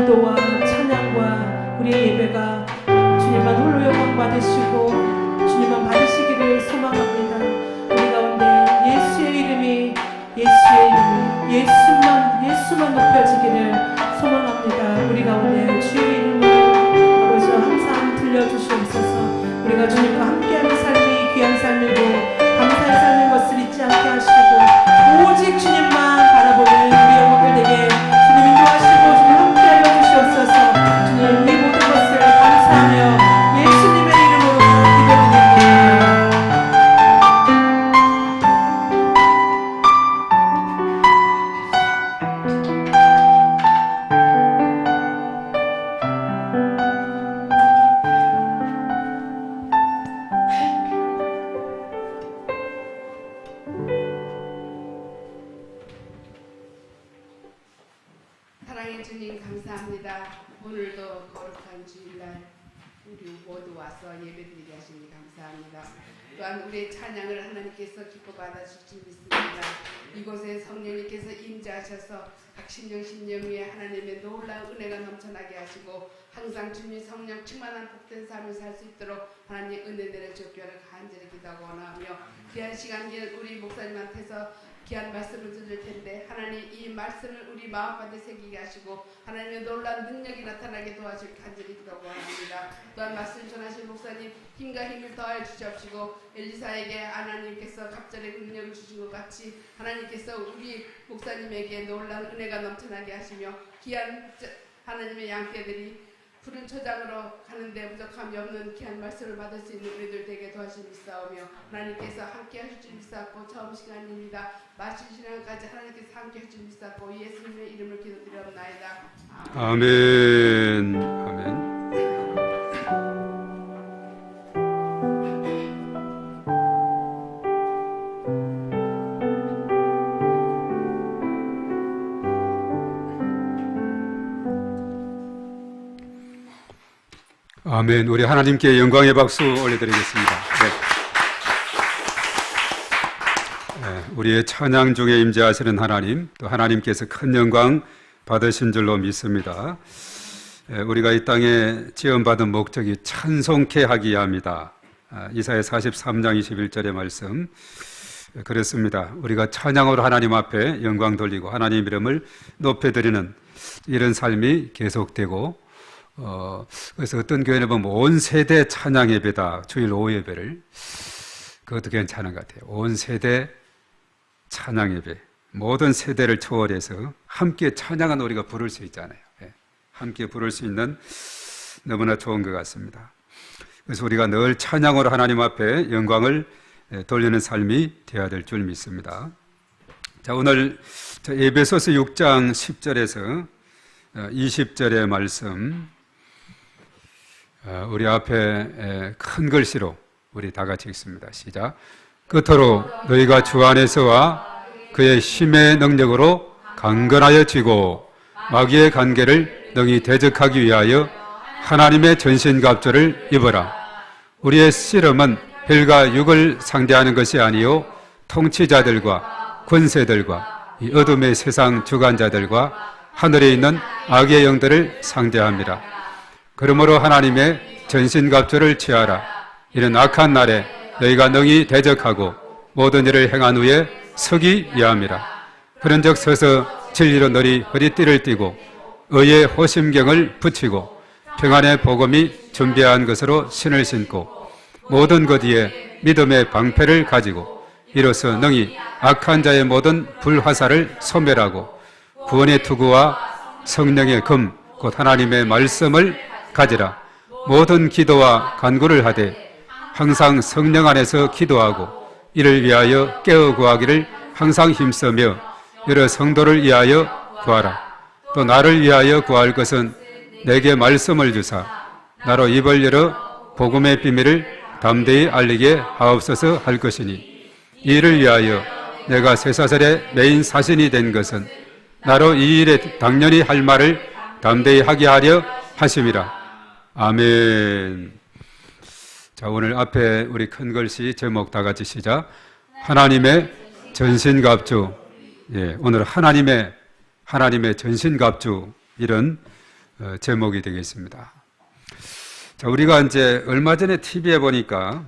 기도와 찬양과 우리의 예배가 주님만 홀로 영광 받으시고 주님만 받으시기를 소망합니다. 우리 가운데 예수만 높여지기를 소망합니다. 우리 가운데 주의 이름으로 아버지 항상 들려주시옵소서. 우리가 주님과 함께하는 삶이 귀한 삶이고 감사의 삶인 것을 잊지 않게 하시고 오직 주님만 바라보는 우리 영혼들 되게 주님 인도하시고 주님 함께하여 주시옵소서. 주님 이 모든 것을 감사하며 예수님의 이름으로 기도드립니다. 사랑의 주님 감사합니다. 오늘도 거룩한 주일날 우리 모두 와서 예배드리게 하시니 감사합니다. 또한 우리의 찬양을 하나님께서 기뻐 받아주실 줄 믿습니다. 이곳에 성령님께서 임재하셔서 각 신령 위에 하나님의 놀라운 은혜가 넘쳐나게 하시고 항상 주님 성령 충만한 복된 삶을 살 수 있도록 하나님 은혜 내려주옵기를 간절히 기도하고 원하며 귀한 시간 우리 목사님한테서 귀한 말씀을 들을 텐데 하나님 이 말씀을 우리 마음가운데 새기게 하시고 하나님의 놀라운 능력이 나타나게 도와주길 간절히 기도하고 원합니다. 또한 말씀 전하신 목사님 힘과 힘을 더하여 주시옵시고 엘리사에게 하나님께서 갑자기 능력을 주신 것 같이 하나님께서 우리 목사님에게 놀라운 은혜가 넘쳐나게 하시며 귀한 하나님의 양떼들이 푸른 초장으로 가는데 부족함이 없는 귀한 말씀을 받을 수 있는 우리들 되게 도와주시니 싸우며 하나님께서 함께 하실 줄 믿사고 처음 시간입니다. 마칠 시간까지 하나님께서 함께 하실 줄 믿사고 예수님의 이름을 기도드리옵나이다. 아멘. 아멘. 아멘. 우리 하나님께 영광의 박수 올려드리겠습니다. 네. 우리의 찬양 중에 임재하시는 하나님, 또 하나님께서 큰 영광 받으신 줄로 믿습니다. 우리가 이 땅에 지원받은 목적이 찬송케 하기 위함이다. 이사야 43장 21절의 말씀 그렇습니다. 우리가 찬양으로 하나님 앞에 영광 돌리고 하나님 이름을 높여드리는 이런 삶이 계속되고 그래서 어떤 교회는 보면 온 세대 찬양 예배다. 주일 오후 예배를. 그것도 괜찮은 것 같아요. 온 세대 찬양 예배. 모든 세대를 초월해서 함께 찬양한 우리가 부를 수 있잖아요. 함께 부를 수 있는 너무나 좋은 것 같습니다. 그래서 우리가 늘 찬양으로 하나님 앞에 영광을 돌리는 삶이 되어야 될 줄 믿습니다. 자, 오늘 에베소서 6장 10절에서 20절의 말씀 우리 앞에 큰 글씨로 우리 다 같이 읽습니다. 시작. 끝으로 너희가 주 안에서와 그의 힘의 능력으로 강건하여 지고 마귀의 관계를 능히 대적하기 위하여 하나님의 전신갑주를 입어라. 우리의 씨름은 혈과 육을 상대하는 것이 아니요 통치자들과 권세들과 이 어둠의 세상 주관자들과 하늘에 있는 악의 영들을 상대합니다. 그러므로 하나님의 전신갑주를 취하라. 이런 악한 날에 너희가 능히 대적하고 모든 일을 행한 후에 서기 위함이라. 그런즉 서서 진리로 너희 허리띠를 띠고 의의 호심경을 붙이고 평안의 복음이 준비한 것으로 신을 신고 모든 것 위에 믿음의 방패를 가지고 이로써 능히 악한 자의 모든 불화살을 소멸하고 구원의 투구와 성령의 금 곧 하나님의 말씀을 가지라. 모든 기도와 간구를 하되 항상 성령 안에서 기도하고 이를 위하여 깨어 구하기를 항상 힘쓰며 여러 성도를 위하여 구하라. 또 나를 위하여 구할 것은 내게 말씀을 주사 나로 입을 열어 복음의 비밀을 담대히 알리게 하옵소서 할 것이니 이 일을 위하여 내가 쇠사슬의 메인 사신이 된 것은 나로 이 일에 당연히 할 말을 담대히 하게 하려 하심이라. 아멘. 자, 오늘 앞에 우리 큰 글씨 제목 다 같이 시작. 하나님의 전신갑주. 예, 오늘 하나님의 전신갑주 이런 제목이 되겠습니다. 자, 우리가 이제 얼마 전에 TV에 보니까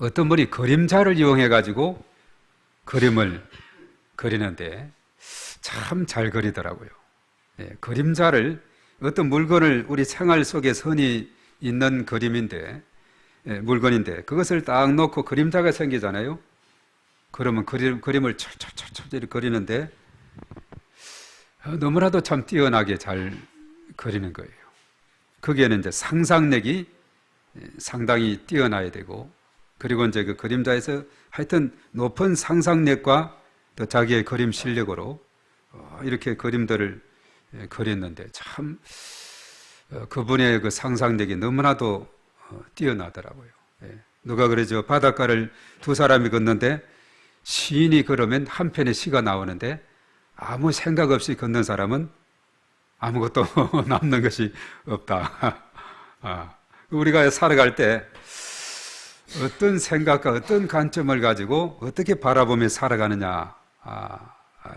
어떤 분이 그림자를 이용해 가지고 그림을 그리는데 참 잘 그리더라고요. 그림자를 어떤 물건을 우리 생활 속에 선이 있는 그림인데 물건인데 그것을 딱 놓고 그림자가 생기잖아요. 그러면 그림을 철철철철 그리는데 너무나도 참 뛰어나게 잘 그리는 거예요. 거기에는 이제 상상력이 상당히 뛰어나야 되고, 그리고 이제 그 그림자에서 하여튼 높은 상상력과 또 자기의 그림 실력으로 이렇게 그림들을 그렸는데 참 그분의 그 상상력이 너무나도 뛰어나더라고요. 누가 그러죠? 바닷가를 두 사람이 걷는데 시인이 걸으면 한 편의 시가 나오는데 아무 생각 없이 걷는 사람은 아무것도 남는 것이 없다. 우리가 살아갈 때 어떤 생각과 어떤 관점을 가지고 어떻게 바라보며 살아가느냐,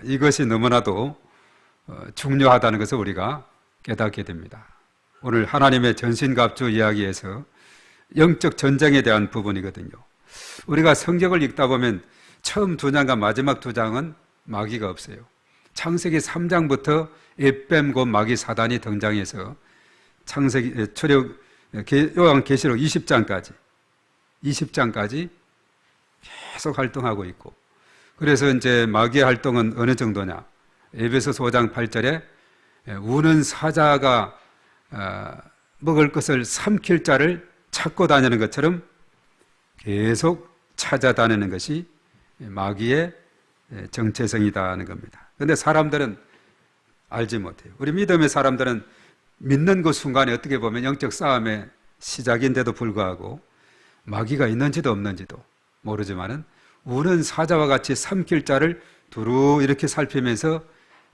이것이 너무나도 중요하다는 것을 우리가 깨닫게 됩니다. 오늘 하나님의 전신갑주 이야기에서 영적 전쟁에 대한 부분이거든요. 우리가 성경을 읽다 보면 처음 2장과 마지막 2장은 마귀가 없어요. 창세기 3장부터 옅뱀 곧 마귀 사단이 등장해서 창세기 요한계시록 20장까지 계속 활동하고 있고, 그래서 이제 마귀의 활동은 어느 정도냐? 에베소서 5장 8절에 우는 사자가 먹을 것을 삼킬 자를 찾고 다니는 것처럼 계속 찾아다니는 것이 마귀의 정체성이다는 겁니다. 그런데 사람들은 알지 못해요. 우리 믿음의 사람들은 믿는 그 순간에 어떻게 보면 영적 싸움의 시작인데도 불구하고 마귀가 있는지도 없는지도 모르지만은 우는 사자와 같이 삼킬 자를 두루 이렇게 살피면서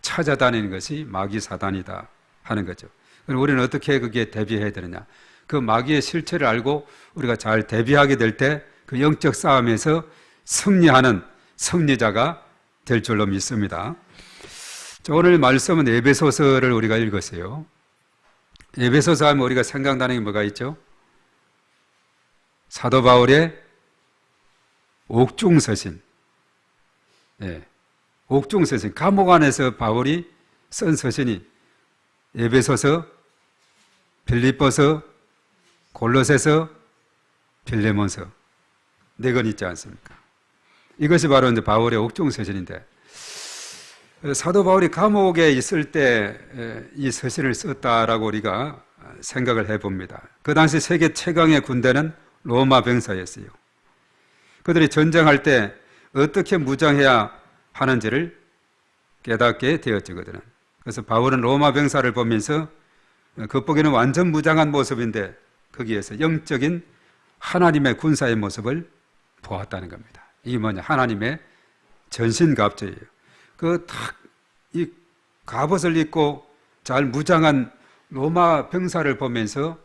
찾아다니는 것이 마귀 사단이다 하는 거죠. 그럼 우리는 어떻게 그게 대비해야 되느냐? 그 마귀의 실체를 알고 우리가 잘 대비하게 될 때 그 영적 싸움에서 승리하는 승리자가 될 줄로 믿습니다. 자, 오늘 말씀은 에베소서를 우리가 읽었어요. 에베소서 하면 우리가 생각나는 게 뭐가 있죠? 사도 바울의 옥중서신. 옥중서신. 감옥 안에서 바울이 쓴 서신이 에베소서, 빌립보서, 골로새서, 빌레몬서 4권 있지 않습니까? 이것이 바로 이제 바울의 옥중서신인데, 사도 바울이 감옥에 있을 때 이 서신을 썼다라고 우리가 생각을 해봅니다. 그 당시 세계 최강의 군대는 로마 병사였어요. 그들이 전쟁할 때 어떻게 무장해야 하는지를 깨닫게 되었죠, 그들은. 그래서 바울은 로마 병사를 보면서 겉보기는 완전 무장한 모습인데 거기에서 영적인 하나님의 군사의 모습을 보았다는 겁니다. 이게 뭐냐? 하나님의 전신갑주예요. 그 딱 이 갑옷을 입고 잘 무장한 로마 병사를 보면서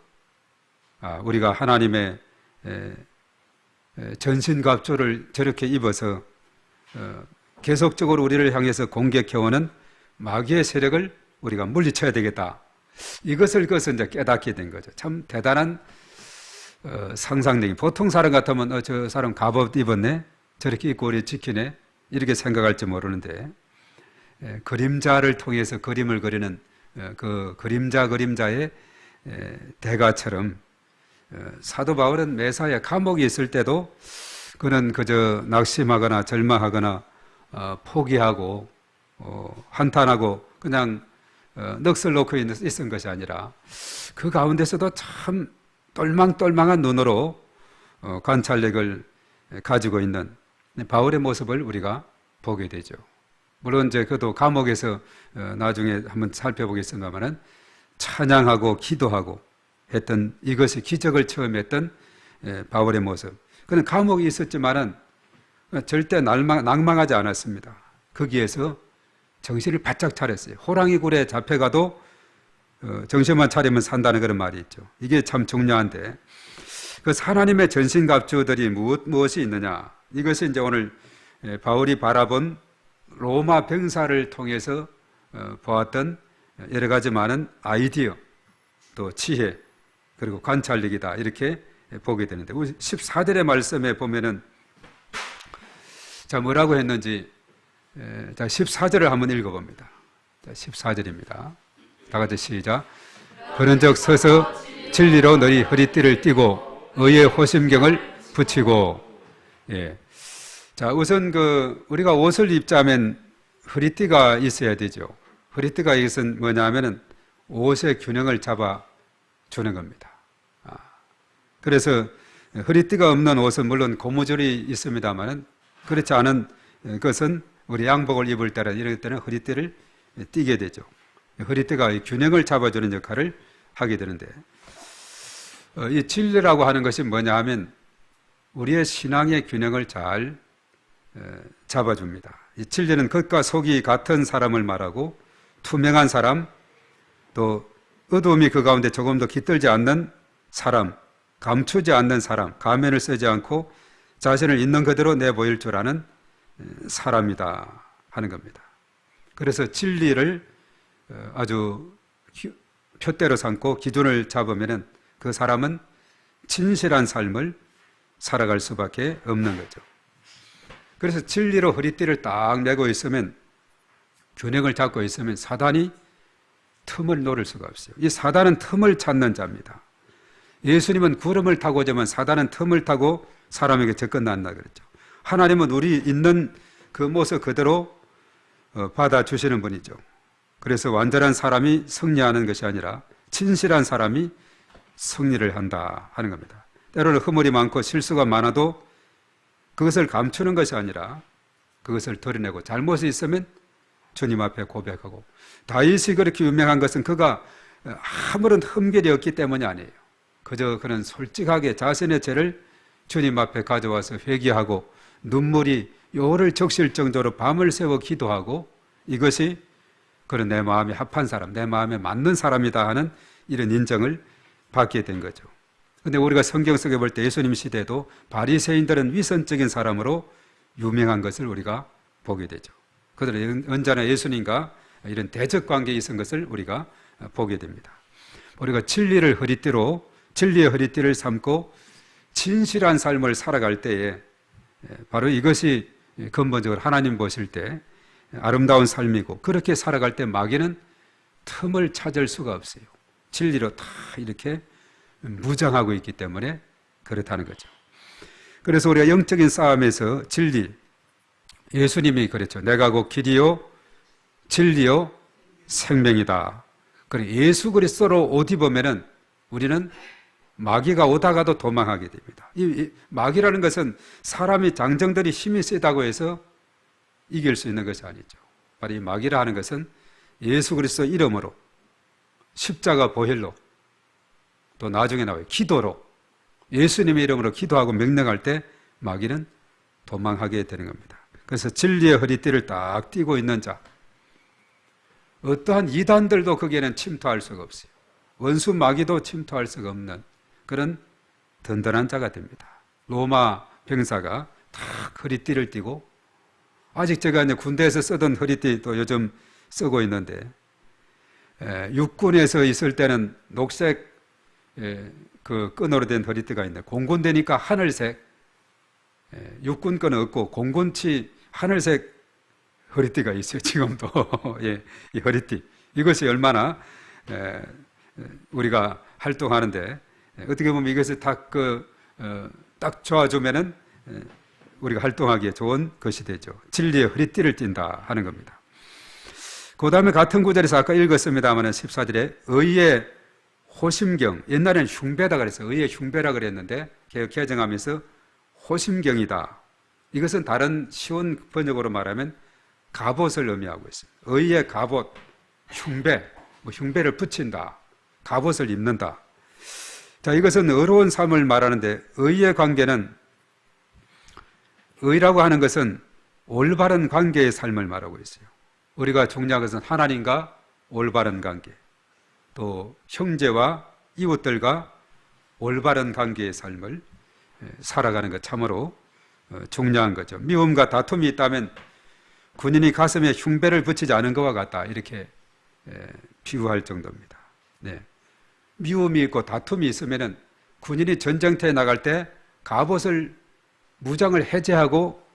우리가 하나님의 전신갑주를 저렇게 입어서 계속적으로 우리를 향해서 공격해오는 마귀의 세력을 우리가 물리쳐야 되겠다. 이것을 이제 깨닫게 된 거죠. 참 대단한 상상력이. 보통 사람 같으면 저 사람 갑옷 입었네, 저렇게 입고 우리 지키네, 이렇게 생각할지 모르는데 그림자를 통해서 그림을 그리는 그 그림자의 대가처럼 사도 바울은 매사에 감옥에 있을 때도 그는 그저 낙심하거나 절망하거나 포기하고 한탄하고 그냥 넋을 놓고 있은 것이 아니라 그 가운데서도 참 똘망똘망한 눈으로 관찰력을 가지고 있는 바울의 모습을 우리가 보게 되죠. 물론 이제 그도 감옥에서 나중에 한번 살펴보겠습니다만은 찬양하고 기도하고 했던, 이것이 기적을 처음 했던 바울의 모습. 그는 감옥에 있었지만은 절대 낭망하지 않았습니다. 거기에서 정신을 바짝 차렸어요. 호랑이 굴에 잡혀가도 정신만 차리면 산다는 그런 말이 있죠. 이게 참 중요한데, 그 하나님의 전신갑주들이 무엇이 있느냐? 이것이 이제 오늘 바울이 바라본 로마 병사를 통해서 보았던 여러 가지 많은 아이디어, 또 지혜, 그리고 관찰력이다 이렇게 보게 되는데, 우리 14절의 말씀에 보면은 자 뭐라고 했는지, 자 14절을 한번 읽어봅니다. 자 14절입니다. 다 같이 시작. 그런즉 서서 진리로 너희 허리띠를 띠고 의의 호심경을 붙이고. 예. 자 우선 우리가 옷을 입자면 허리띠가 있어야 되죠. 허리띠가 이것은 뭐냐면은 옷의 균형을 잡아 주는 겁니다. 그래서 허리띠가 없는 옷은 물론 고무줄이 있습니다만은 그렇지 않은 것은 우리 양복을 입을 때나 이럴 때는 허리띠를 띠게 되죠. 허리띠가 이 균형을 잡아주는 역할을 하게 되는데, 이 진리라고 하는 것이 뭐냐 하면 우리의 신앙의 균형을 잘 잡아줍니다. 이 진리는 겉과 속이 같은 사람을 말하고, 투명한 사람, 또 어두움이 그 가운데 조금도 깃들지 않는 사람, 감추지 않는 사람, 가면을 쓰지 않고 자신을 있는 그대로 내보일 줄 아는 사람이다 하는 겁니다. 그래서 진리를 아주 표대로 삼고 기준을 잡으면 그 사람은 진실한 삶을 살아갈 수밖에 없는 거죠. 그래서 진리로 허리띠를 딱 메고 있으면, 균형을 잡고 있으면 사단이 틈을 노릴 수가 없어요. 이 사단은 틈을 찾는 자입니다. 예수님은 구름을 타고 오지만 사단은 틈을 타고 사람에게 접근한다 그랬죠. 하나님은 우리 있는 그 모습 그대로 받아주시는 분이죠. 그래서 완전한 사람이 승리하는 것이 아니라 진실한 사람이 승리를 한다 하는 겁니다. 때로는 허물이 많고 실수가 많아도 그것을 감추는 것이 아니라 그것을 드러내고, 잘못이 있으면 주님 앞에 고백하고, 다윗이 그렇게 유명한 것은 그가 아무런 흠결이 없기 때문이 아니에요. 그저 그는 솔직하게 자신의 죄를 주님 앞에 가져와서 회개하고 눈물이 요를 적실 정도로 밤을 새워 기도하고, 이것이 그런 내 마음에 합한 사람, 내 마음에 맞는 사람이다 하는 이런 인정을 받게 된 거죠. 그런데 우리가 성경 속에 볼 때 예수님 시대에도 바리새인들은 위선적인 사람으로 유명한 것을 우리가 보게 되죠. 그들은 언제나 예수님과 이런 대적 관계에 있은 것을 우리가 보게 됩니다. 우리가 진리의 허리띠를 삼고 진실한 삶을 살아갈 때에 바로 이것이 근본적으로 하나님 보실 때 아름다운 삶이고, 그렇게 살아갈 때 마귀는 틈을 찾을 수가 없어요. 진리로 다 이렇게 무장하고 있기 때문에 그렇다는 거죠. 그래서 우리가 영적인 싸움에서 진리, 예수님이 그랬죠. 내가 곧 길이요 진리요 생명이다. 그래 예수 그리스도로 옷 입으면은 우리는 마귀가 오다가도 도망하게 됩니다. 이 마귀라는 것은 사람이 장정들이 힘이 세다고 해서 이길 수 있는 것이 아니죠. 바로 이 마귀라 하는 것은 예수 그리스도 이름으로, 십자가 보혈로, 또 나중에 나와요. 기도로, 예수님의 이름으로 기도하고 명령할 때 마귀는 도망하게 되는 겁니다. 그래서 진리의 허리띠를 딱 띠고 있는 자, 어떠한 이단들도 거기에는 침투할 수가 없어요. 원수 마귀도 침투할 수가 없는 그런 든든한 자가 됩니다. 로마 병사가 다 허리띠를 띠고, 아직 제가 이제 군대에서 쓰던 허리띠도 요즘 쓰고 있는데, 육군에서 있을 때는 녹색 그 끈으로 된 허리띠가 있는데, 공군 되니까 하늘색, 육군 끈은 없고 공군치 하늘색 허리띠가 있어요. 지금도. 예, 이 허리띠, 이것이 얼마나 우리가 활동하는데, 어떻게 보면 이것을 딱 좋아주면은 우리가 활동하기에 좋은 것이 되죠. 진리의 허리띠를 띈다 하는 겁니다. 그 다음에 같은 구절에서 아까 읽었습니다만 14절에 의의 호심경, 옛날에는 흉배다 그랬어요. 의의 흉배라 그랬는데 개정하면서 호심경이다. 이것은 다른 쉬운 번역으로 말하면 갑옷을 의미하고 있어요. 의의 갑옷, 흉배, 흉배를 붙인다, 갑옷을 입는다. 자, 이것은 의로운 삶을 말하는데, 의의 관계는, 의라고 하는 것은 올바른 관계의 삶을 말하고 있어요. 우리가 중요한 것은 하나님과 올바른 관계, 또 형제와 이웃들과 올바른 관계의 삶을 살아가는 것, 참으로 중요한 거죠. 미움과 다툼이 있다면 군인이 가슴에 흉배를 붙이지 않은 것과 같다, 이렇게 비유할 정도입니다. 네. 미움이 있고 다툼이 있으면은 군인이 전쟁터에 나갈 때 갑옷을 무장을 해제하고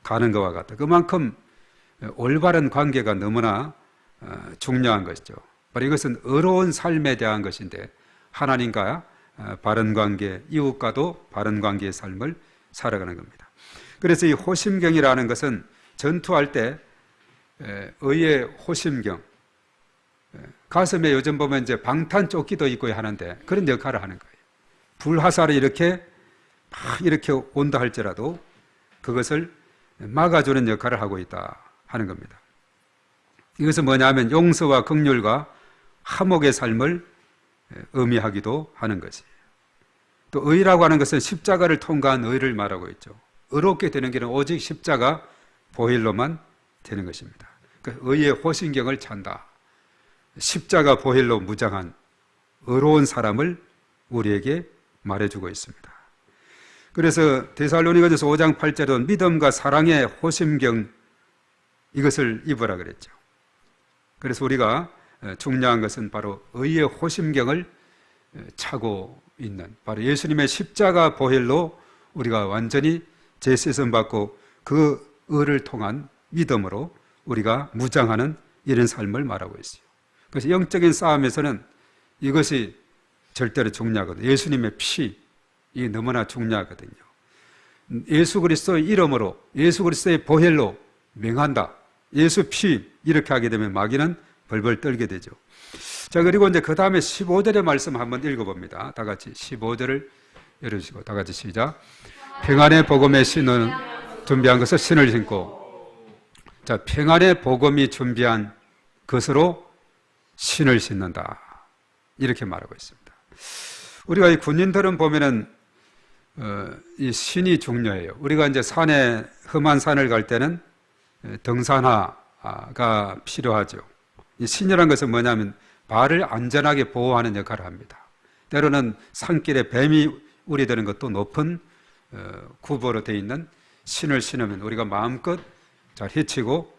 가는 것과 같다. 그만큼 올바른 관계가 너무나 중요한 것이죠. 바로 이것은 의로운 삶에 대한 것인데 하나님과 바른 관계, 이웃과도 바른 관계의 삶을 살아가는 겁니다. 그래서 이 호심경이라는 것은 전투할 때 의의 호심경, 가슴에 요즘 보면 이제 방탄조끼도 입고 하는데 그런 역할을 하는 거예요. 불화살이 이렇게 막 이렇게 온다 할지라도 그것을 막아주는 역할을 하고 있다 하는 겁니다. 이것은 뭐냐면 용서와 긍휼과 화목의 삶을 의미하기도 하는 것이에요. 또 의라고 하는 것은 십자가를 통과한 의를 말하고 있죠. 의롭게 되는 길은 오직 십자가 보혈로만 되는 것입니다. 그러니까 의의 호신경을 찬다. 십자가 보혈로 무장한 의로운 사람을 우리에게 말해주고 있습니다. 그래서 데살로니가전서 5장 8절은 믿음과 사랑의 호심경 이것을 입으라 그랬죠. 그래서 우리가 중요한 것은 바로 의의 호심경을 차고 있는 바로 예수님의 십자가 보혈로 우리가 완전히 재시선 받고 그 의를 통한 믿음으로 우리가 무장하는 이런 삶을 말하고 있어요. 그래서 영적인 싸움에서는 이것이 절대로 중요하거든요. 예수님의 피, 이 너무나 중요하거든요. 예수 그리스도의 이름으로, 예수 그리스도의 보혈로 명한다. 예수 피, 이렇게 하게 되면 마귀는 벌벌 떨게 되죠. 자, 그리고 이제 그 다음에 15절의 말씀 한번 읽어봅니다. 다 같이 15절을 열어주시고, 다 같이 시작. 평안의 복음의 신은 준비한 것을 신을 신고, 자, 평안의 복음이 준비한 것으로 신을 신는다. 이렇게 말하고 있습니다. 우리가 이 군인들은 보면은 이 신이 중요해요. 우리가 이제 산에 험한 산을 갈 때는 등산화가 필요하죠. 이 신이라는 것은 뭐냐면 발을 안전하게 보호하는 역할을 합니다. 때로는 산길에 뱀이 우리되는 것도 높은 굽으로 되어 있는 신을 신으면 우리가 마음껏 잘 헤치고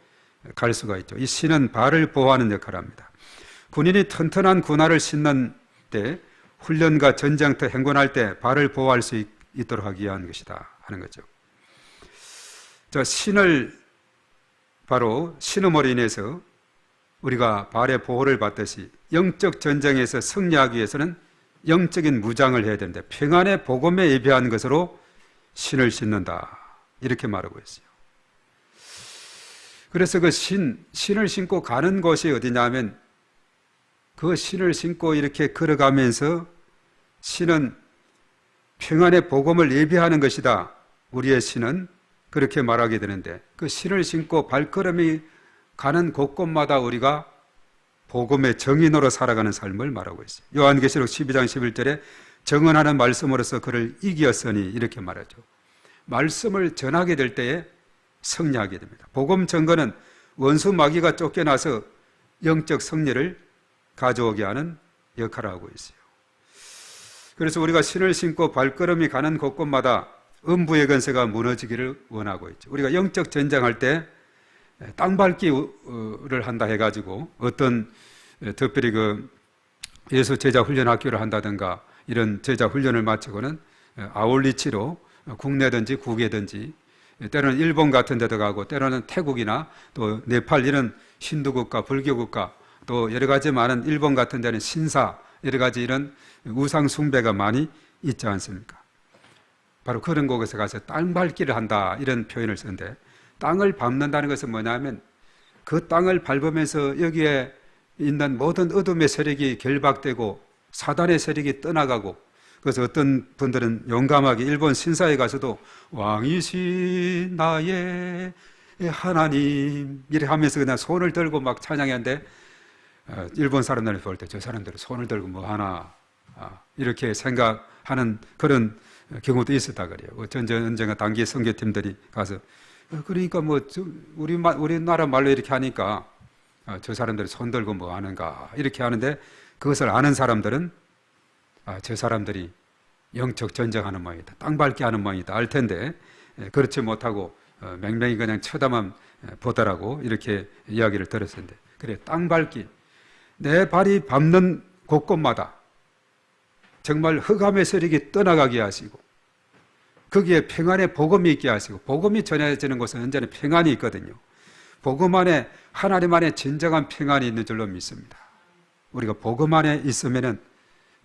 갈 수가 있죠. 이 신은 발을 보호하는 역할을 합니다. 군인이 튼튼한 군화를 신는 때 훈련과 전쟁터 행군할 때 발을 보호할 수 있도록 하기 위한 것이다 하는 거죠. 저 신을 바로 신음으로 인해서 우리가 발의 보호를 받듯이 영적 전쟁에서 승리하기 위해서는 영적인 무장을 해야 되는데 평안의 복음에 예비한 것으로 신을 신는다 이렇게 말하고 있어요. 그래서 그 신을 신고 가는 곳이 어디냐면 그 신을 신고 이렇게 걸어가면서 신은 평안의 복음을 예비하는 것이다. 우리의 신은 그렇게 말하게 되는데 그 신을 신고 발걸음이 가는 곳곳마다 우리가 복음의 정인으로 살아가는 삶을 말하고 있어요. 요한계시록 12장 11절에 정언하는 말씀으로서 그를 이기었으니 이렇게 말하죠. 말씀을 전하게 될 때에 승리하게 됩니다. 복음 전거는 원수 마귀가 쫓겨나서 영적 승리를 가져오게 하는 역할을 하고 있어요. 그래서 우리가 신을 신고 발걸음이 가는 곳곳마다 음부의 권세가 무너지기를 원하고 있죠. 우리가 영적 전쟁할 때 땅밟기를 한다 해가지고 어떤 특별히 그 예수 제자 훈련 학교를 한다든가 이런 제자 훈련을 마치고는 아울리치로 국내든지 국외든지 때로는 일본 같은 데도 가고 때로는 태국이나 또 네팔 이런 힌두 국가, 불교 국가 또 여러 가지 많은 일본 같은 데는 신사 여러 가지 이런 우상 숭배가 많이 있지 않습니까? 바로 그런 곳에서 가서 땅 밟기를 한다 이런 표현을 쓰는데 땅을 밟는다는 것은 뭐냐면 그 땅을 밟으면서 여기에 있는 모든 어둠의 세력이 결박되고 사단의 세력이 떠나가고 그래서 어떤 분들은 용감하게 일본 신사에 가서도 왕이신 나의 하나님 이렇게 하면서 그냥 손을 들고 막 찬양하는데 일본 사람들이 볼 때 저 사람들은 손을 들고 뭐 하나 이렇게 생각하는 그런 경우도 있었다 그래요. 언젠가 단기 선교팀들이 가서 그러니까 뭐 우리나라 말로 이렇게 하니까 저 사람들이 손 들고 뭐 하는가 이렇게 하는데 그것을 아는 사람들은 저 사람들이 영적 전쟁하는 모양이다. 땅 밟기 하는 모양이다. 알 텐데 그렇지 못하고 맹맹이 그냥 쳐다만 보더라고 이렇게 이야기를 들었었는데 그래 땅 밟기 내 발이 밟는 곳곳마다 정말 흑암의 세력이 떠나가게 하시고 거기에 평안의 복음이 있게 하시고, 복음이 전해지는 곳은 언제나 평안이 있거든요. 복음 안에 하나님 안에 진정한 평안이 있는 줄로 믿습니다. 우리가 복음 안에 있으면은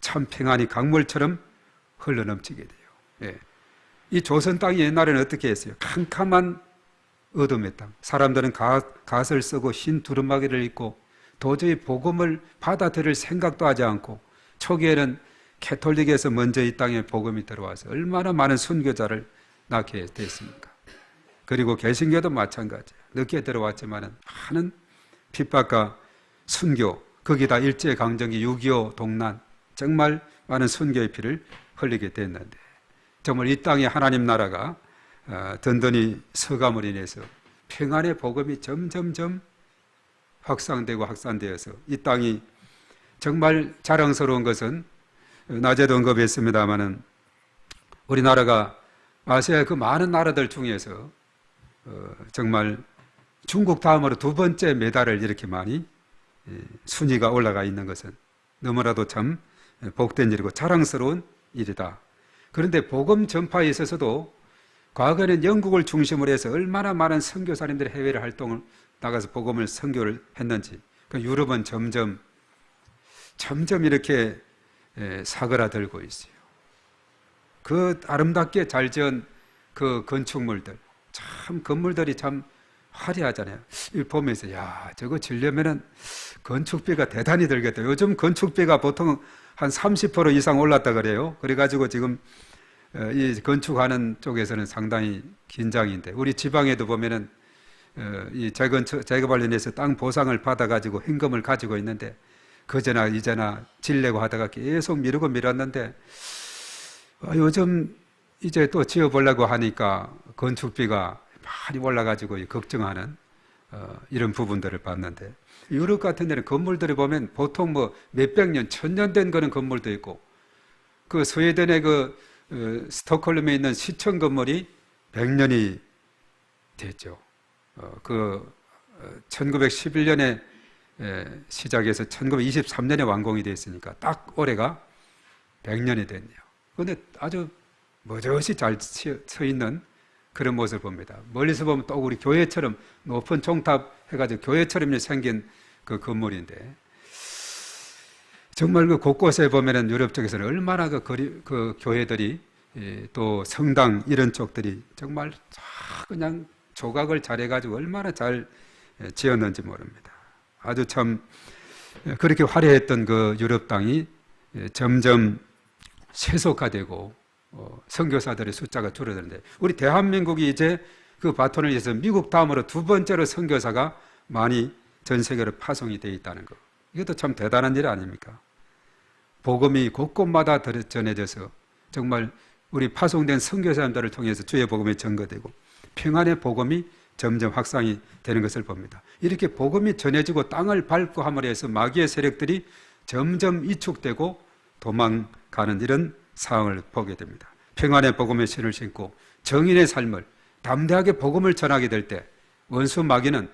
참 평안이 강물처럼 흘러넘치게 돼요. 예. 이 조선 땅이 옛날에는 어떻게 했어요? 캄캄한 어둠의 땅. 사람들은 갓을 쓰고 흰 두루마기를 입고 도저히 복음을 받아들일 생각도 하지 않고, 초기에는 캐톨릭에서 먼저 이 땅에 복음이 들어와서 얼마나 많은 순교자를 낳게 됐습니까? 그리고 개신교도 마찬가지예요. 늦게 들어왔지만 많은 핍박과 순교, 거기다 일제강점기, 6.25 동란, 정말 많은 순교의 피를 흘리게 됐는데, 정말 이 땅에 하나님 나라가 든든히 서감으로 인해서 평안의 복음이 점점점 확산되고 확산되어서 이 땅이 정말 자랑스러운 것은, 낮에도 언급했습니다마는 우리나라가 아시아의 그 많은 나라들 중에서 정말 중국 다음으로 두 번째 메달을 이렇게 많이 순위가 올라가 있는 것은 너무나도 참 복된 일이고 자랑스러운 일이다. 그런데 복음 전파에 있어서도 과거에는 영국을 중심으로 해서 얼마나 많은 선교사님들이 해외를 활동을 나가서 복음을 선교를 했는지, 그 유럽은 점점 이렇게 사그라들고 있어요. 그 아름답게 잘 지은 그 건축물들, 참 건물들이 참 화려하잖아요. 이 보면서 야, 저거 지려면은 건축비가 대단히 들겠다. 요즘 건축비가 보통 한 30% 이상 올랐다 그래요. 그래가지고 지금 이 건축하는 쪽에서는 상당히 긴장인데, 우리 지방에도 보면은 이 재개 관련해서 땅 보상을 받아가지고 현금을 가지고 있는데, 그제나 이제나 질려고 하다가 계속 미루고 미뤘는데, 요즘 이제 또 지어보려고 하니까 건축비가 많이 올라가지고 걱정하는 이런 부분들을 봤는데, 유럽 같은 데는 건물들이 보면 보통 뭐 몇백 년, 1000년 된 그런 건물도 있고, 그 스웨덴의 그 스톡홀름에 있는 시청 건물이 100년이 됐죠. 1911년에 시작해서 1923년에 완공이 됐으니까 딱 올해가 100년이 됐네요. 그런데 아주 멋져시 잘 서 있는 그런 모습을 봅니다. 멀리서 보면 또 우리 교회처럼 높은 종탑 해가지고 교회처럼 생긴 그 건물인데, 정말 그 곳곳에 보면은 유럽 쪽에서는 얼마나 그 교회들이, 또 성당 이런 쪽들이 정말 그냥 조각을 잘해가지고 얼마나 잘 지었는지 모릅니다. 아주 참 그렇게 화려했던 그 유럽 땅이 점점 세속화되고 선교사들의 숫자가 줄어드는데, 우리 대한민국이 이제 그 바톤을 위해서 미국 다음으로 두 번째로 선교사가 많이 전 세계로 파송이 되어 있다는 것, 이것도 참 대단한 일 아닙니까? 복음이 곳곳마다 전해져서 정말 우리 파송된 선교사님들을 통해서 주의 복음이 전거되고 평안의 복음이 점점 확산이 되는 것을 봅니다. 이렇게 복음이 전해지고 땅을 밟고 함으로 해서 마귀의 세력들이 점점 위축되고 도망가는 이런 상황을 보게 됩니다. 평안의 복음의 신을 신고 정인의 삶을 담대하게 복음을 전하게 될 때 원수 마귀는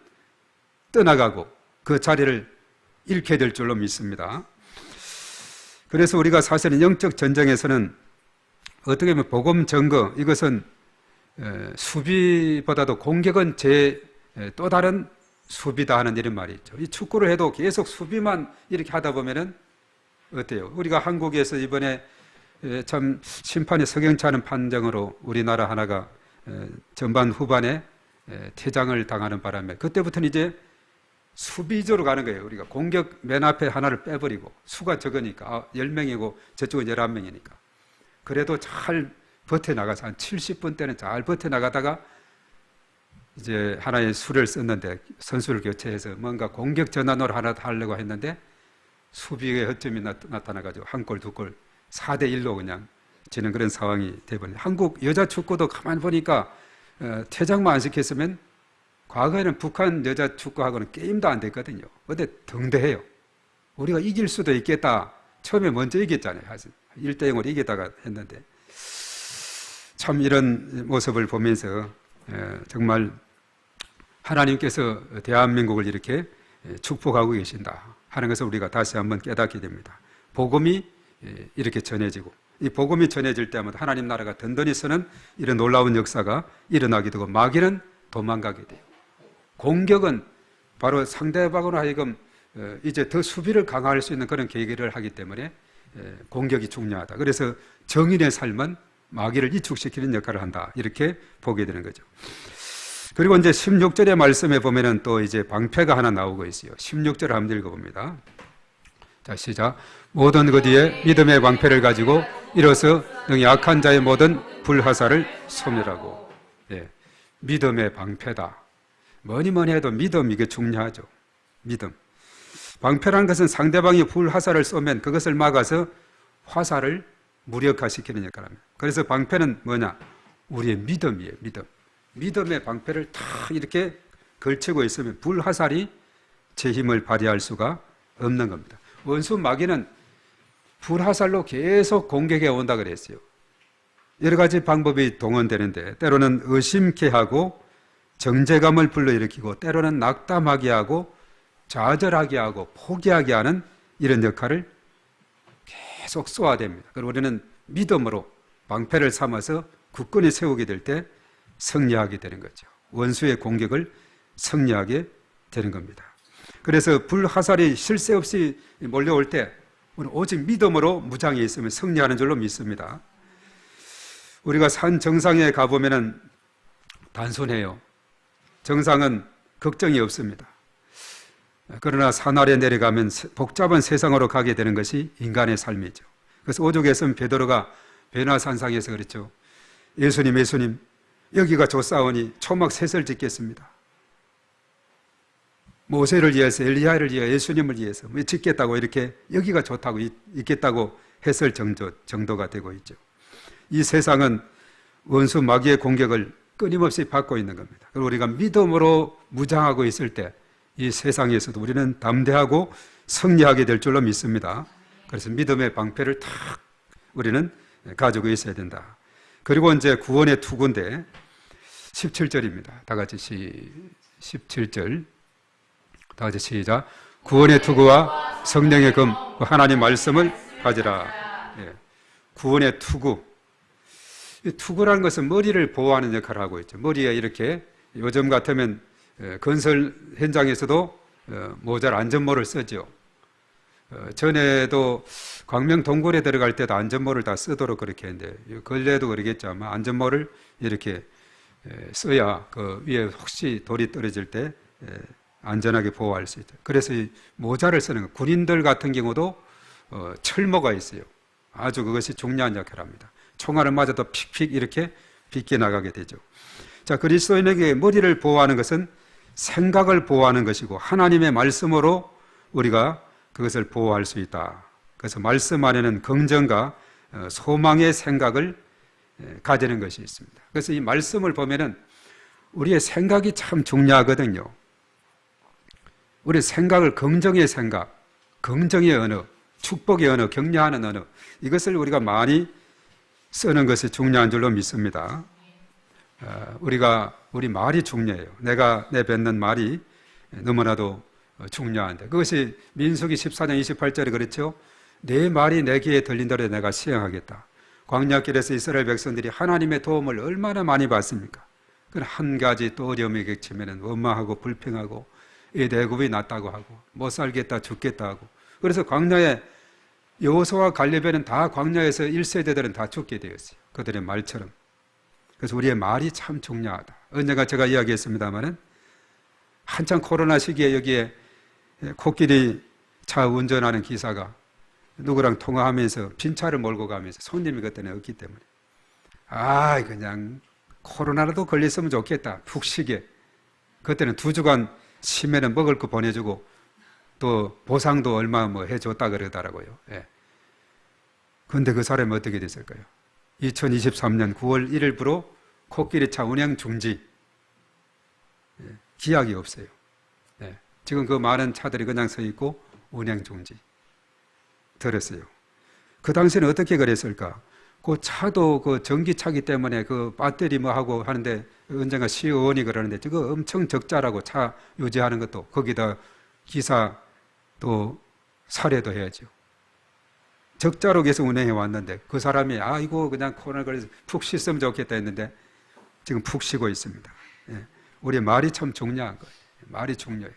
떠나가고 그 자리를 잃게 될 줄로 믿습니다. 그래서 우리가 사실은 영적 전쟁에서는 어떻게 보면 복음 증거, 이것은 수비보다도 공격은 또 다른 수비다 하는 이런 말이 있죠. 이 축구를 해도 계속 수비만 이렇게 하다 보면은 어때요? 우리가 한국에서 이번에 참 심판이 석연치 않은 판정으로 우리나라 하나가 전반 후반에 퇴장을 당하는 바람에, 그때부터는 이제 수비적으로 가는 거예요. 우리가 공격 맨 앞에 하나를 빼버리고, 수가 적으니까 10명이고 저쪽은 11명이니까 그래도 잘 버텨나가서 한 70분 때는 잘 버텨나가다가 이제 하나의 수를 썼는데, 선수를 교체해서 뭔가 공격 전환으로 하나 하려고 했는데 수비의 허점이 나타나가지고 한 골, 두 골, 4대1로 그냥 지는 그런 상황이 되버린. 한국 여자 축구도 가만히 보니까 퇴장만 안 시켰으면, 과거에는 북한 여자 축구하고는 게임도 안 됐거든요. 근데 등대해요. 우리가 이길 수도 있겠다. 처음에 먼저 이겼잖아요. 1대0으로 이기다가 했는데, 참 이런 모습을 보면서 정말 하나님께서 대한민국을 이렇게 축복하고 계신다 하는 것을 우리가 다시 한번 깨닫게 됩니다. 복음이 이렇게 전해지고 이 복음이 전해질 때마다 하나님 나라가 든든히 서는 이런 놀라운 역사가 일어나게 되고 마귀는 도망가게 돼요. 공격은 바로 상대방으로 하여금 이제 더 수비를 강화할 수 있는 그런 계기를 하기 때문에 공격이 중요하다. 그래서 정인의 삶은 마귀를 이축시키는 역할을 한다. 이렇게 보게 되는 거죠. 그리고 이제 16절의 말씀에 보면은 또 이제 방패가 하나 나오고 있어요. 16절을 한번 읽어봅니다. 자, 시작. 모든 그 뒤에 믿음의 방패를 가지고 일어서 능히 약한 자의 모든 불화살을 소멸하고. 예, 믿음의 방패다. 뭐니 해도 믿음, 이게 중요하죠. 믿음. 방패라는 것은 상대방이 불화살을 쏘면 그것을 막아서 화살을 무력화시키는 역할을 합니다. 그래서 방패는 뭐냐? 우리의 믿음이에요. 믿음의 방패를 다 이렇게 걸치고 있으면 불화살이 제 힘을 발휘할 수가 없는 겁니다. 원수 마귀는 불화살로 계속 공격해 온다 그랬어요. 여러 가지 방법이 동원되는데 때로는 의심케 하고 정죄감을 불러일으키고 때로는 낙담하게 하고 좌절하게 하고 포기하게 하는 이런 역할을 계속 쏘아댑니다. 그리고 우리는 믿음으로 방패를 삼아서 굳건히 세우게 될 때 승리하게 되는 거죠. 원수의 공격을 승리하게 되는 겁니다. 그래서 불화살이 쉴 새 없이 몰려올 때 우리는 오직 믿음으로 무장해 있으면 승리하는 줄로 믿습니다. 우리가 산 정상에 가보면 단순해요. 정상은 걱정이 없습니다. 그러나 산 아래 내려가면 복잡한 세상으로 가게 되는 것이 인간의 삶이죠. 그래서 오죽했으면 베드로가 베나산상에서 그랬죠. 예수님, 여기가 좋사오니 초막 셋을 짓겠습니다. 모세를 위해서, 엘리야를 위해, 예수님을 위해서 짓겠다고 이렇게 여기가 좋다고 있겠다고 했을 정도가 되고 있죠. 이 세상은 원수 마귀의 공격을 끊임없이 받고 있는 겁니다. 그리고 우리가 믿음으로 무장하고 있을 때 이 세상에서도 우리는 담대하고 승리하게 될 줄로 믿습니다. 그래서 믿음의 방패를 탁 우리는 가지고 있어야 된다. 그리고 이제 구원의 투구인데 17절입니다. 다 같이 17절. 다 같이 시작. 구원의 투구와 성령의 금, 하나님 말씀을 가지라. 예. 구원의 투구. 이 투구라는 것은 머리를 보호하는 역할을 하고 있죠. 머리에 이렇게 요즘 같으면 건설 현장에서도 모자를 안전모를 쓰죠. 전에도 광명 동굴에 들어갈 때도 안전모를 다 쓰도록 그렇게 했는데 근래에도 그러겠죠. 아마 안전모를 이렇게 써야 그 위에 혹시 돌이 떨어질 때 안전하게 보호할 수 있다. 그래서 이 모자를 쓰는 거. 군인들 같은 경우도 철모가 있어요. 아주 그것이 중요한 역할을 합니다. 총알을 맞아도 픽픽 이렇게 빗겨나가게 되죠. 자, 그리스도인에게 머리를 보호하는 것은 생각을 보호하는 것이고 하나님의 말씀으로 우리가 그것을 보호할 수 있다. 그래서 말씀 안에는 긍정과 소망의 생각을 가지는 것이 있습니다. 그래서 이 말씀을 보면은 우리의 생각이 참 중요하거든요. 우리 생각을 긍정의 생각, 긍정의 언어, 축복의 언어, 격려하는 언어, 이것을 우리가 많이 쓰는 것이 중요한 줄로 믿습니다. 우리 말이 중요해요. 내가 내뱉는 말이 너무나도 중요한데 그것이 민수기 14장 28절에 그랬죠. 내 말이 내 귀에 들린 대로 내가 시행하겠다. 광야길에서 이스라엘 백성들이 하나님의 도움을 얼마나 많이 받습니까? 그건 한 가지 또 어려움이 겹치면 원망하고 불평하고 이 내굽이 낫다고 하고 못 살겠다 죽겠다 하고 그래서 광야에 여호수아와 갈렙에는 다 광야에서 1세대들은 다 죽게 되었어요. 그들의 말처럼. 그래서 우리의 말이 참 중요하다. 언젠가 제가 이야기했습니다마는 한창 코로나 시기에 여기에 코끼리 차 운전하는 기사가 누구랑 통화하면서 빈 차를 몰고 가면서 손님이 그때는 없기 때문에 그냥 코로나라도 걸렸으면 좋겠다. 푹 쉬게. 그때는 2주간 쉬면은 먹을 거 보내주고 또 보상도 얼마 해줬다 그러더라고요. 예. 그런데 그 사람이 어떻게 됐을까요? 2023년 9월 1일부로 코끼리차 운행 중지. 예. 기약이 없어요. 예. 지금 그 많은 차들이 그냥 서 있고 운행 중지. 들었어요. 그 당시에는 어떻게 그랬을까? 그 차도 그 전기차기 때문에 그 배터리 하고 하는데 언젠가 시의원이 그러는데 저거 엄청 적자라고 차 유지하는 것도 거기다 기사 또 살해도 해야죠. 적자로 계속 운행해 왔는데 그 사람이 아이고 그냥 코로나 걸려서 푹 쉬었으면 좋겠다 했는데 지금 푹 쉬고 있습니다. 예. 우리 말이 참 중요한 거예요. 말이 중요해요.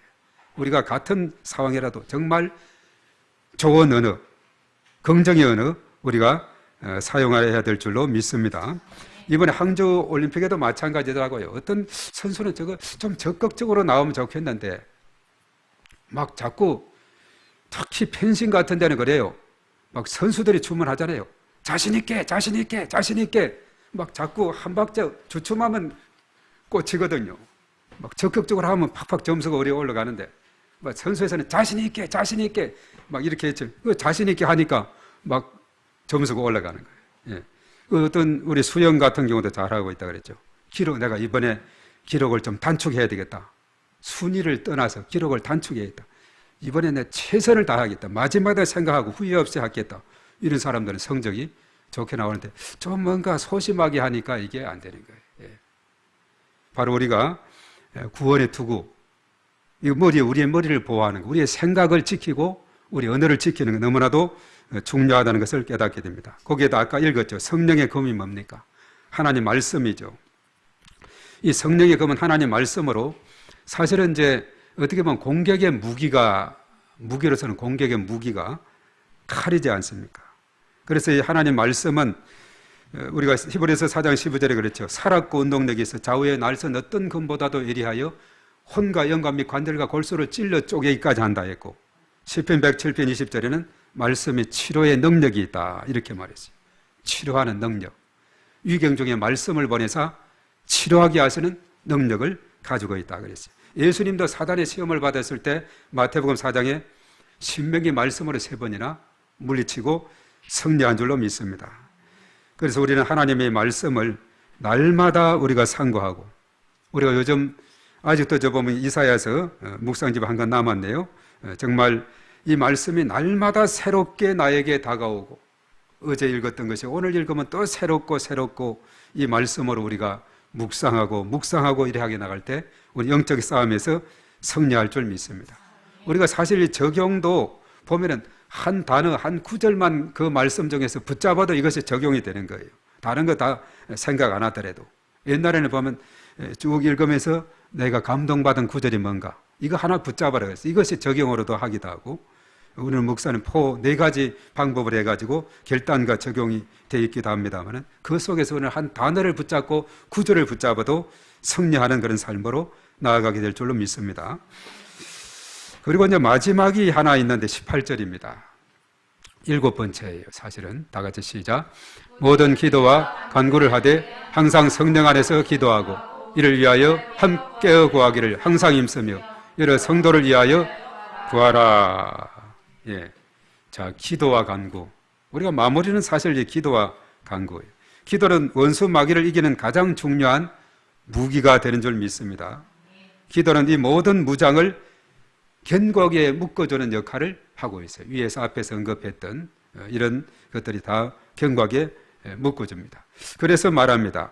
우리가 같은 상황이라도 정말 좋은 언어, 긍정의 언어 우리가 사용해야 될 줄로 믿습니다. 이번에 항저우 올림픽에도 마찬가지더라고요. 어떤 선수는 저거 좀 적극적으로 나오면 좋겠는데 막 자꾸 특히 펜싱 같은 데는 그래요. 막 선수들이 주문하잖아요. 자신 있게, 자신 있게, 자신 있게 막 자꾸 한 박자 주춤하면 꽂히거든요. 막 적극적으로 하면 팍팍 점수가 올라가는데 막 선수에서는 자신 있게, 자신 있게 막 이렇게 했죠. 그 자신 있게 하니까 막 점수가 올라가는 거예요. 예. 그 어떤 우리 수영 같은 경우도 잘하고 있다 그랬죠. 내가 이번에 기록을 좀 단축해야 되겠다. 순위를 떠나서 기록을 단축해야겠다. 이번에 내 최선을 다하겠다. 마지막에 생각하고 후회 없이 하겠다. 이런 사람들은 성적이 좋게 나오는데 좀 뭔가 소심하게 하니까 이게 안 되는 거예요. 예. 바로 우리가 구원의 투구, 우리의 머리를 보호하는 거, 우리의 생각을 지키고 우리 언어를 지키는 거 너무나도 중요하다는 것을 깨닫게 됩니다. 거기에도 아까 읽었죠. 성령의 검이 뭡니까? 하나님 말씀이죠. 이 성령의 검은 하나님 말씀으로 사실은 이제 어떻게 보면 공격의 무기로서는 공격의 무기가 칼이지 않습니까? 그래서 이 하나님 말씀은 우리가 히브리서 4장 15절에 그랬죠. 살았고 운동력이 있어 좌우의 날선 어떤 금보다도 예리하여 혼과 영과 및 관절과 골수를 찔러 쪼개기까지 한다 했고 시편 107편 20절에는 말씀이 치료의 능력이 있다 이렇게 말했어요. 치료하는 능력. 위경 중에 말씀을 보내서 치료하게 하시는 능력을 가지고 있다 그랬어요. 예수님도 사단의 시험을 받았을 때 마태복음 4장에 신명기 말씀으로 3번이나 물리치고 승리한 줄로 믿습니다. 그래서 우리는 하나님의 말씀을 날마다 우리가 상고하고 우리가 요즘 아직도 저 보면 이사야서 묵상집 한 권 남았네요. 정말 이 말씀이 날마다 새롭게 나에게 다가오고 어제 읽었던 것이 오늘 읽으면 또 새롭고 이 말씀으로 우리가 묵상하고 이래 하게 나갈 때 우리 영적 싸움에서 승리할 줄 믿습니다. 우리가 사실 이 적용도 보면은 한 단어, 한 구절만 그 말씀 중에서 붙잡아도 이것이 적용이 되는 거예요. 다른 거 다 생각 안 하더라도. 옛날에는 보면 쭉 읽으면서 내가 감동받은 구절이 뭔가 이거 하나 붙잡아라 그랬어요. 이것이 적용으로도 하기도 하고 오늘 목사는 4가지 방법을 해가지고 결단과 적용이 되어 있기도 합니다만 그 속에서 오늘 한 단어를 붙잡고 구절을 붙잡아도 승리하는 그런 삶으로 나아가게 될 줄로 믿습니다. 그리고 이제 마지막이 하나 있는데 18절입니다. 7번째예요. 사실은 다 같이 시작. 모든 기도와 간구를 하되 항상 성령 안에서 기도하고 이를 위하여 함께 구하기를 항상 힘쓰며 여러 성도를 위하여 구하라. 예. 자, 기도와 간구. 우리가 마무리는 사실 이 기도와 간구예요. 기도는 원수 마귀를 이기는 가장 중요한 무기가 되는 줄 믿습니다. 기도는 이 모든 무장을 견고하게 묶어주는 역할을 하고 있어요. 위에서 앞에서 언급했던 이런 것들이 다 견고하게 묶어줍니다. 그래서 말합니다.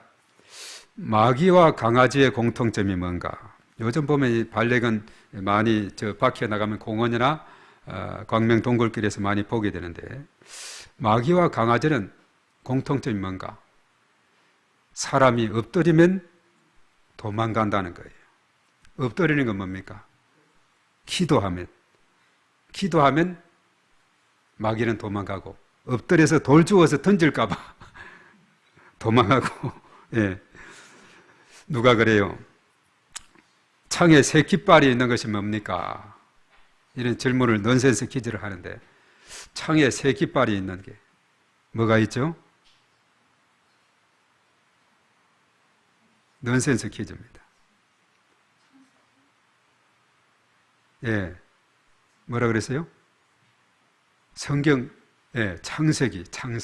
마귀와 강아지의 공통점이 뭔가? 요즘 보면 이 반려견 많이 밖에 나가면 공원이나 광명 동굴길에서 많이 보게 되는데 마귀와 강아지는 공통점이 뭔가? 사람이 엎드리면 도망간다는 거예요. 엎드리는 건 뭡니까? 기도하면 마귀는 도망가고 엎드려서 돌 주워서 던질까 봐 도망하고 예. 누가 그래요? 창에 새 깃발이 있는 것이 뭡니까? 이런 질문을 넌센스 퀴즈를 하는데 창에 새 깃발이 있는 게 뭐가 있죠? 넌센스 퀴즈입니다. 예. 뭐라 그랬어요? 성경, 예, 창세기. 창에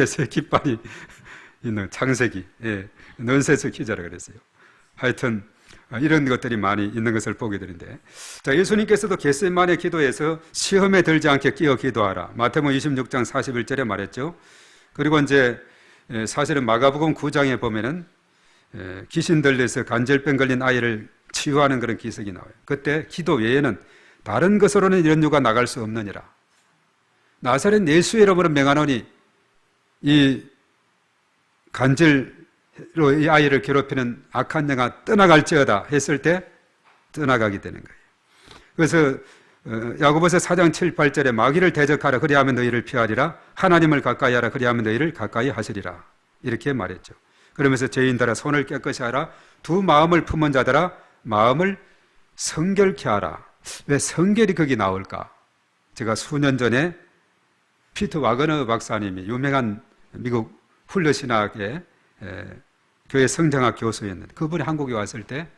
새 깃발이 있는 창세기. 예. 넌센스 퀴즈라 그랬어요. 하여튼, 이런 것들이 많이 있는 것을 보게 되는데. 자, 예수님께서도 겟세마네 기도에서 시험에 들지 않게 끼어 기도하라. 마태복음 26장 41절에 말했죠. 그리고 이제 사실은 마가복음 9장에 보면은 귀신 들려서 간절병 걸린 아이를 치유하는 그런 기석이 나와요. 그때 기도 외에는 다른 것으로는 이런 유가 나갈 수 없느니라. 나사렛 예수의 이름으로 명하노니 이 간질로 이 아이를 괴롭히는 악한 영아 떠나갈지어다 했을 때 떠나가게 되는 거예요. 그래서 야고보서 4장 7, 8절에 마귀를 대적하라 그리하면 너희를 피하리라 하나님을 가까이 하라 그리하면 너희를 가까이 하시리라 이렇게 말했죠. 그러면서 죄인들아 손을 깨끗이 하라 두 마음을 품은 자들아 마음을 성결케 하라. 왜 성결이 거기 나올까? 제가 수년 전에 피터 와그너 박사님이 유명한 미국 훈련신학의 교회 성장학 교수였는데 그분이 한국에 왔을 때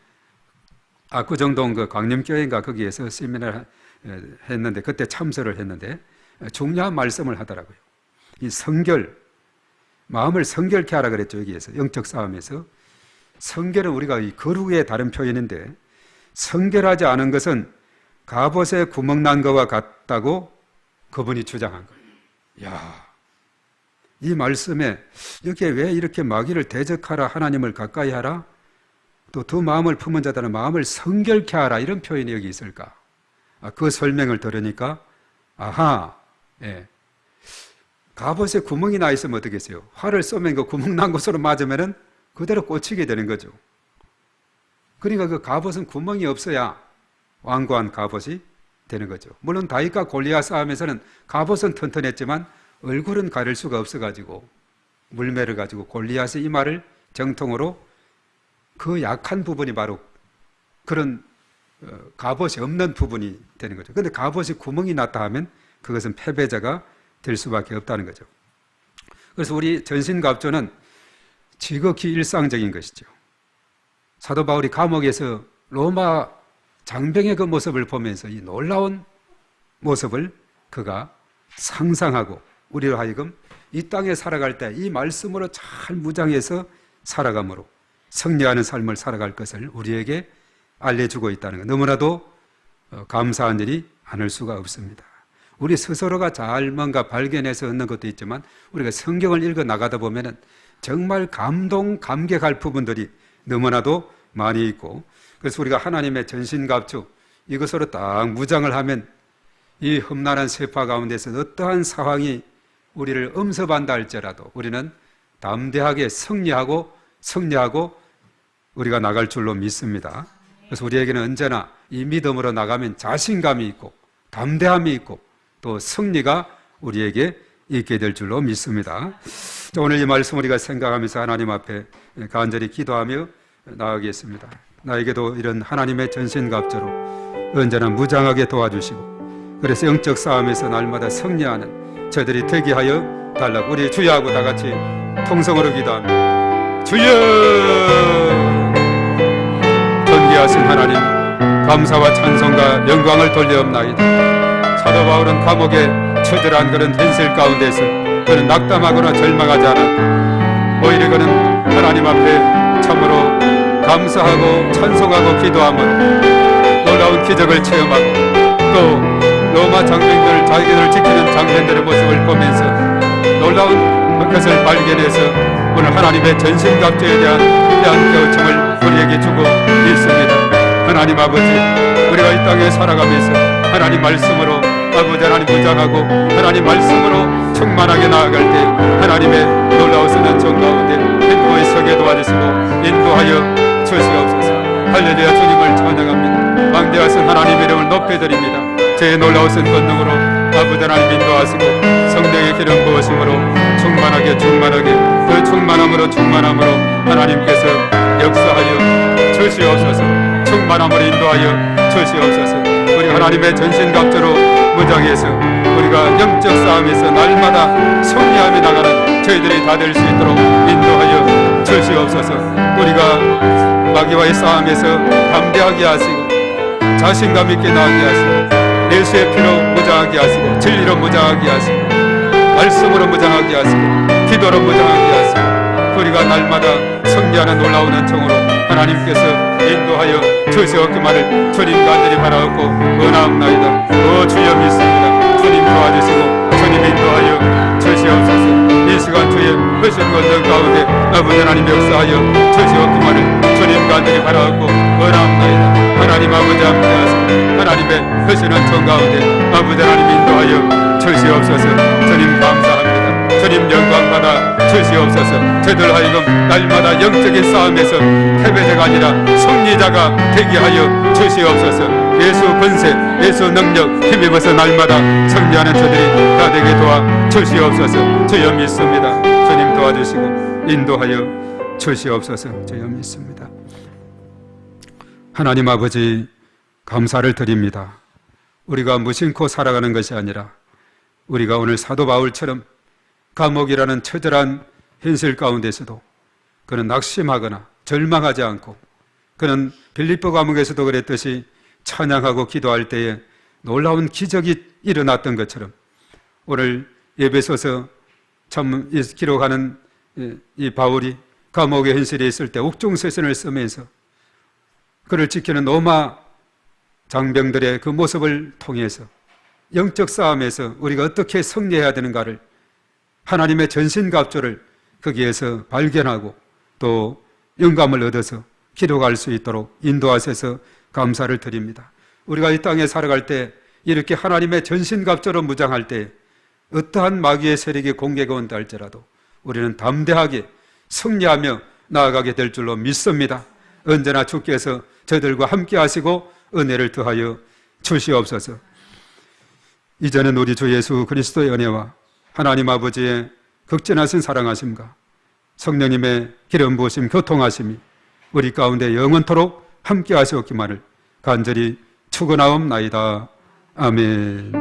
압구정동 그 광림교회인가 거기에서 세미나를 했는데 그때 참석을 했는데 중요한 말씀을 하더라고요. 이 성결, 마음을 성결케 하라 그랬죠. 여기에서 영적 싸움에서 성결은 우리가 이 거룩의 다른 표현인데 성결하지 않은 것은 갑옷에 구멍 난 것과 같다고 그분이 주장한 거예요. 야, 이 말씀에 여기에 왜 이렇게 마귀를 대적하라 하나님을 가까이 하라 또 두 마음을 품은 자들은 마음을 성결케 하라 이런 표현이 여기 있을까? 그 설명을 들으니까 아하, 예. 갑옷에 구멍이 나 있으면 어떻겠어요? 활을 쏘면 그 구멍 난 곳으로 맞으면은 그대로 꽂히게 되는 거죠. 그러니까 그 갑옷은 구멍이 없어야 완고한 갑옷이 되는 거죠. 물론 다윗과 골리앗 싸움에서는 갑옷은 튼튼했지만 얼굴은 가릴 수가 없어가지고 물매를 가지고 골리앗의 이마를 정통으로 그 약한 부분이 바로 그런 갑옷이 없는 부분이 되는 거죠. 그런데 갑옷이 구멍이 났다 하면 그것은 패배자가 될 수밖에 없다는 거죠. 그래서 우리 전신갑주는 지극히 일상적인 것이죠. 사도 바울이 감옥에서 로마 장병의 그 모습을 보면서 이 놀라운 모습을 그가 상상하고 우리로 하여금 이 땅에 살아갈 때 이 말씀으로 잘 무장해서 살아감으로 승리하는 삶을 살아갈 것을 우리에게 알려주고 있다는 것. 너무나도 감사한 일이 않을 수가 없습니다. 우리 스스로가 잘 뭔가 발견해서 얻는 것도 있지만 우리가 성경을 읽어 나가다 보면은 정말 감격할 부분들이 너무나도 많이 있고 그래서 우리가 하나님의 전신갑주 이것으로 딱 무장을 하면 이 험난한 세파 가운데서 어떠한 상황이 우리를 엄습한다 할지라도 우리는 담대하게 승리하고 우리가 나갈 줄로 믿습니다. 그래서 우리에게는 언제나 이 믿음으로 나가면 자신감이 있고 담대함이 있고 또 승리가 우리에게 있게 될 줄로 믿습니다. 오늘 이 말씀 우리가 생각하면서 하나님 앞에 간절히 기도하며 나아가겠습니다. 나에게도 이런 하나님의 전신갑주로 언제나 무장하게 도와주시고 그래서 영적 싸움에서 날마다 승리하는 저들이 되게 하여 달라고 우리 주여하고 다 같이 통성으로 기도합니다. 주여! 존귀하신 하나님 감사와 찬송과 영광을 돌려옵나이다. 사도 바울은 감옥에 처절한 그런 현실 가운데서 그는 낙담하거나 절망하지 않았고 오히려 그는 하나님 앞에 참으로 감사하고 찬송하고 기도함으로 놀라운 기적을 체험하고 또 로마 장병들 자기들을 지키는 장병들의 모습을 보면서 놀라운 것을 발견해서 오늘 하나님의 전신갑주에 대한 깨우침을 우리에게 주고 있습니다. 하나님 아버지 우리가 이 땅에 살아가면서 하나님 말씀으로 아버지 하나님 무장하고 하나님 말씀으로 충만하게 나아갈 때 하나님의 놀라우신 은총 가운데 행복에 서게 도와주시고 인도하여 주시옵소서. 할렐루야. 주님을 찬양합니다. 왕대하신 하나님의 이름을 높여드립니다. 제 놀라우신 권능으로 아버지 하나님 인도하시고 성령의 기름 부으심으로 충만하게 그 충만함으로 하나님께서 역사하여 주시옵소서. 충만함으로 인도하여 주시옵소서. 우리 하나님의 전신갑주로 무장해서 우리가 영적 싸움에서 날마다 승리하며 나가는 저희들이 다 될 수 있도록 인도하여 주시옵소서. 우리가 마귀와의 싸움에서 담대하게 하시고 자신감 있게 나가게 하시고 예수의 피로 무장하게 하시고 진리로 무장하게 하시고 말씀으로 무장하게 하시고 기도로 무장하게 하시고 우리가 날마다 승리하는 놀라운 은총으로 하나님께서 인도하여 주시옵기만을 주님 간절히 바라옵고 원하옵나이다. 주여 믿습니다. 주님 도와주시고 주님 인도하여 주시옵소서. 이 시간 주의 크신 권능 가운데 아버지 하나님 역사하여 주시옵기만을 주님 간절히 간절히 바라고 원하옵나이다. 하나님 아버지 함께하소서. 하나님의 하시는 정 가운데 아버지 하나님 인도하여 주시옵소서. 주님 감사합니다. 주님 영광받아 주시옵소서. 저들 하여금 날마다 영적인 싸움에서 패배자가 아니라 승리자가 되게 하여 주시옵소서. 예수 권세, 예수 능력 힘입어서 날마다 승리하는 저들이 다 되게 도와 주시옵소서. 주여 믿습니다. 주님 도와주시고 인도하여 주시옵소서. 주여 믿습니다. 하나님 아버지 감사를 드립니다. 우리가 무심코 살아가는 것이 아니라 우리가 오늘 사도 바울처럼 감옥이라는 처절한 현실 가운데서도 그는 낙심하거나 절망하지 않고 그는 빌립보 감옥에서도 그랬듯이 찬양하고 기도할 때에 놀라운 기적이 일어났던 것처럼 오늘 에베소서 참 기록하는 이 바울이 감옥의 현실에 있을 때 옥중서신을 쓰면서 그를 지키는 로마 장병들의 그 모습을 통해서 영적 싸움에서 우리가 어떻게 승리해야 되는가를 하나님의 전신갑주를 거기에서 발견하고 또 영감을 얻어서 기록할 수 있도록 인도하셔서 감사를 드립니다. 우리가 이 땅에 살아갈 때 이렇게 하나님의 전신갑주로 무장할 때 어떠한 마귀의 세력이 공격이 온다 할지라도 우리는 담대하게 승리하며 나아가게 될 줄로 믿습니다. 언제나 주께서 저희들과 함께 하시고 은혜를 더하여 주시옵소서. 이제는 우리 주 예수 그리스도의 은혜와 하나님 아버지의 극진하신 사랑하심과 성령님의 기름 부으심 교통하심이 우리 가운데 영원토록 함께 하시옵기만을 간절히 축원하옵나이다. 아멘.